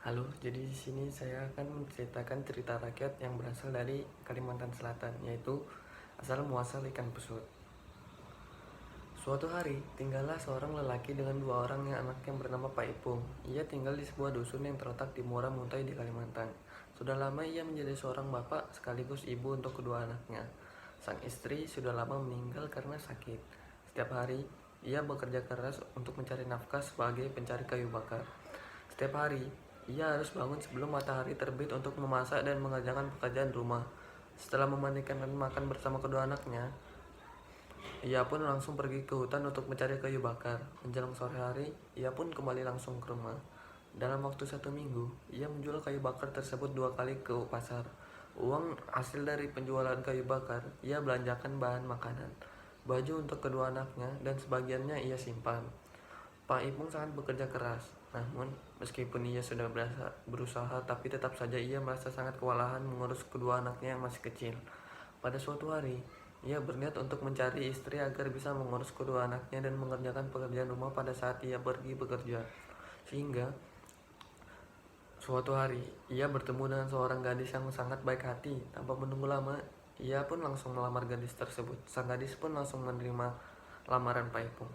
Halo, jadi di sini saya akan menceritakan cerita rakyat yang berasal dari Kalimantan Selatan, yaitu asal muasal ikan pesut. Suatu hari, tinggallah seorang lelaki dengan dua orang anak yang bernama Pak Ipung. Ia tinggal di sebuah dusun yang terletak di Muara Muntai di Kalimantan. Sudah lama ia menjadi seorang bapak sekaligus ibu untuk kedua anaknya. Sang istri sudah lama meninggal karena sakit. Setiap hari, ia bekerja keras untuk mencari nafkah sebagai pencari kayu bakar. Setiap hari, ia harus bangun sebelum matahari terbit untuk memasak dan mengerjakan pekerjaan rumah. Setelah memandikan dan makan bersama kedua anaknya, ia pun langsung pergi ke hutan untuk mencari kayu bakar. Menjelang sore hari, ia pun kembali langsung ke rumah. Dalam waktu 1 minggu, ia menjual kayu bakar tersebut 2 kali ke pasar. Uang hasil dari penjualan kayu bakar, ia belanjakan bahan makanan, baju untuk kedua anaknya, dan sebagiannya ia simpan. Pak Ipung sangat bekerja keras, namun meskipun ia sudah berusaha, tapi tetap saja ia merasa sangat kewalahan mengurus kedua anaknya yang masih kecil. Pada suatu hari, ia berniat untuk mencari istri agar bisa mengurus kedua anaknya dan mengerjakan pekerjaan rumah pada saat ia pergi bekerja. Sehingga suatu hari, ia bertemu dengan seorang gadis yang sangat baik hati. Tanpa menunggu lama, ia pun langsung melamar gadis tersebut. Sang gadis pun langsung menerima lamaran Pak Ipung.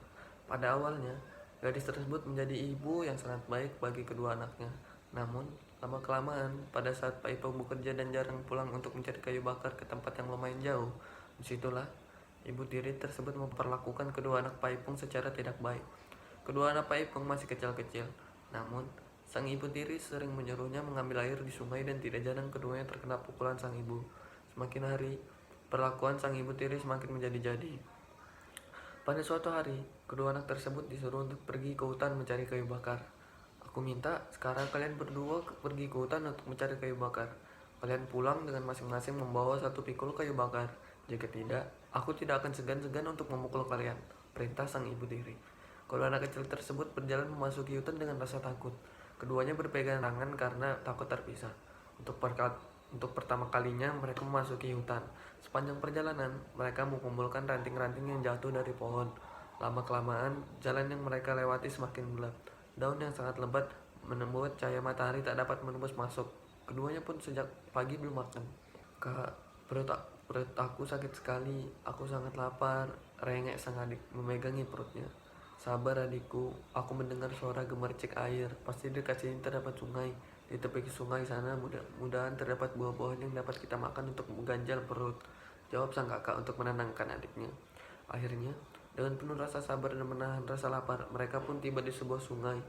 Pada awalnya, gadis tersebut menjadi ibu yang sangat baik bagi kedua anaknya. Namun, lama-kelamaan, pada saat Pak Ipung bekerja dan jarang pulang untuk mencari kayu bakar ke tempat yang lumayan jauh, disitulah ibu tiri tersebut memperlakukan kedua anak Pak Ipung secara tidak baik. Kedua anak Pak Ipung masih kecil-kecil, namun sang ibu tiri sering menyuruhnya mengambil air di sungai dan tidak jarang keduanya terkena pukulan sang ibu. Semakin hari, perlakuan sang ibu tiri semakin menjadi-jadi. Pada suatu hari, kedua anak tersebut disuruh untuk pergi ke hutan mencari kayu bakar. Aku minta sekarang kalian berdua pergi ke hutan untuk mencari kayu bakar. Kalian pulang dengan masing-masing membawa 1 pikul kayu bakar. Jika tidak, aku tidak akan segan-segan untuk memukul kalian, perintah sang ibu tiri. Kedua anak kecil tersebut berjalan memasuki hutan dengan rasa takut. Keduanya berpegangan tangan karena takut terpisah. Untuk pertama kalinya mereka memasuki hutan. Sepanjang perjalanan, mereka mengumpulkan ranting-ranting yang jatuh dari pohon. Lama-kelamaan, jalan yang mereka lewati semakin gelap. Daun yang sangat lebat membuat cahaya matahari tak dapat menembus masuk. Keduanya pun sejak pagi belum makan. Kak, perut aku sakit sekali. Aku sangat lapar. Rengek sang adik memegangi perutnya. Sabar adikku, aku mendengar suara gemercik air. Pasti dekat sini terdapat sungai. Di tepi sungai sana mudah-mudahan terdapat buah-buahan yang dapat kita makan untuk mengganjal perut, jawab sang kakak untuk menenangkan adiknya. Akhirnya, dengan penuh rasa sabar dan menahan rasa lapar, mereka pun tiba di sebuah sungai.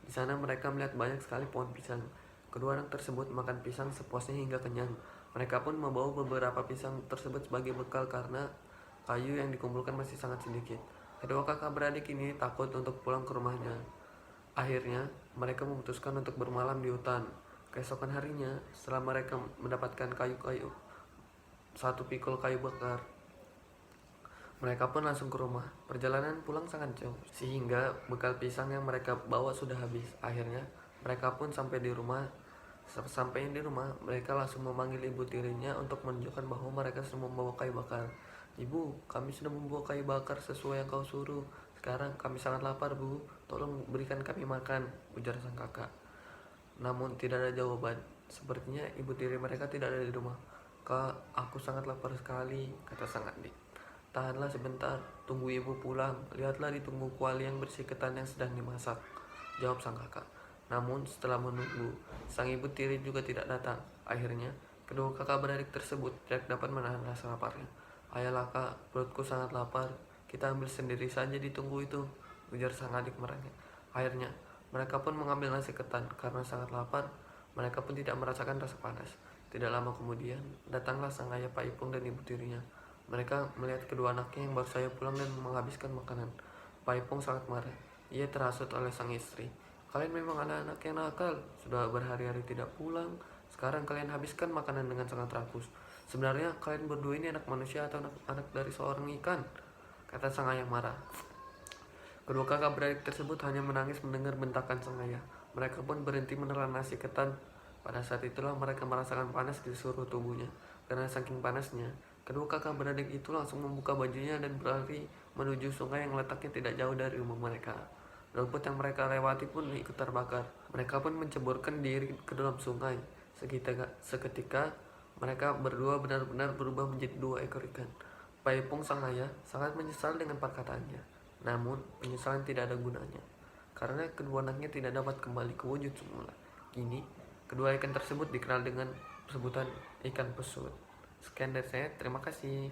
Di sana mereka melihat banyak sekali pohon pisang. Kedua anak tersebut makan pisang sepuasnya hingga kenyang. Mereka pun membawa beberapa pisang tersebut sebagai bekal karena kayu yang dikumpulkan masih sangat sedikit. Kedua kakak beradik ini takut untuk pulang ke rumahnya. Akhirnya, mereka memutuskan untuk bermalam di hutan. Keesokan harinya, setelah mereka mendapatkan 1 pikul kayu bakar, mereka pun langsung ke rumah. Perjalanan pulang sangat jauh, sehingga bekal pisang yang mereka bawa sudah habis. Akhirnya, mereka pun sampai di rumah. Sampai di rumah, mereka langsung memanggil ibu tirinya untuk menunjukkan bahwa mereka sudah membawa kayu bakar. Ibu, kami sudah membawa kayu bakar sesuai yang kau suruh. Sekarang kami sangat lapar, Bu. Tolong berikan kami makan, ujar sang kakak. Namun tidak ada jawaban. Sepertinya ibu tiri mereka tidak ada di rumah. Kak, aku sangat lapar sekali, kata sang adik. Tahanlah sebentar, tunggu ibu pulang. Lihatlah di tunggu kuali yang bersih ketan yang sedang dimasak, jawab sang kakak. Namun setelah menunggu, sang ibu tiri juga tidak datang. Akhirnya, kedua kakak beradik tersebut tidak dapat menahan rasa laparnya. Ayolah kak, perutku sangat lapar. Kita ambil sendiri saja di tunggu itu, ujar sang adik merengek. Akhirnya, mereka pun mengambil nasi ketan. Karena sangat lapar, mereka pun tidak merasakan rasa panas. Tidak lama kemudian, datanglah sang ayah Pak Ipung dan ibu tirinya. Mereka melihat kedua anaknya yang baru saja pulang dan menghabiskan makanan. Pak Ipung sangat marah. Ia terhasut oleh sang istri. Kalian memang anak-anak yang nakal. Sudah berhari-hari tidak pulang. Sekarang kalian habiskan makanan dengan sangat rakus. Sebenarnya kalian berdua ini anak manusia atau anak dari seorang ikan? Kata sang ayah marah. Kedua kakak beradik tersebut hanya menangis mendengar bentakan sang ayah. Mereka pun berhenti menelan nasi ketan. Pada saat itulah mereka merasakan panas di seluruh tubuhnya. Karena saking panasnya, kedua kakak beradik itu langsung membuka bajunya dan berlari menuju sungai yang letaknya tidak jauh dari rumah mereka. Rumput yang mereka lewati pun ikut terbakar. Mereka pun menceburkan diri ke dalam sungai. Seketika mereka berdua benar-benar berubah menjadi 2 ekor ikan. Paipung sang ayah sangat menyesal dengan perkataannya. Namun penyesalan tidak ada gunanya, karena kedua anaknya tidak dapat kembali ke wujud semula. Kini kedua ikan tersebut dikenal dengan sebutan ikan pesut. Sekian dari saya, terima kasih.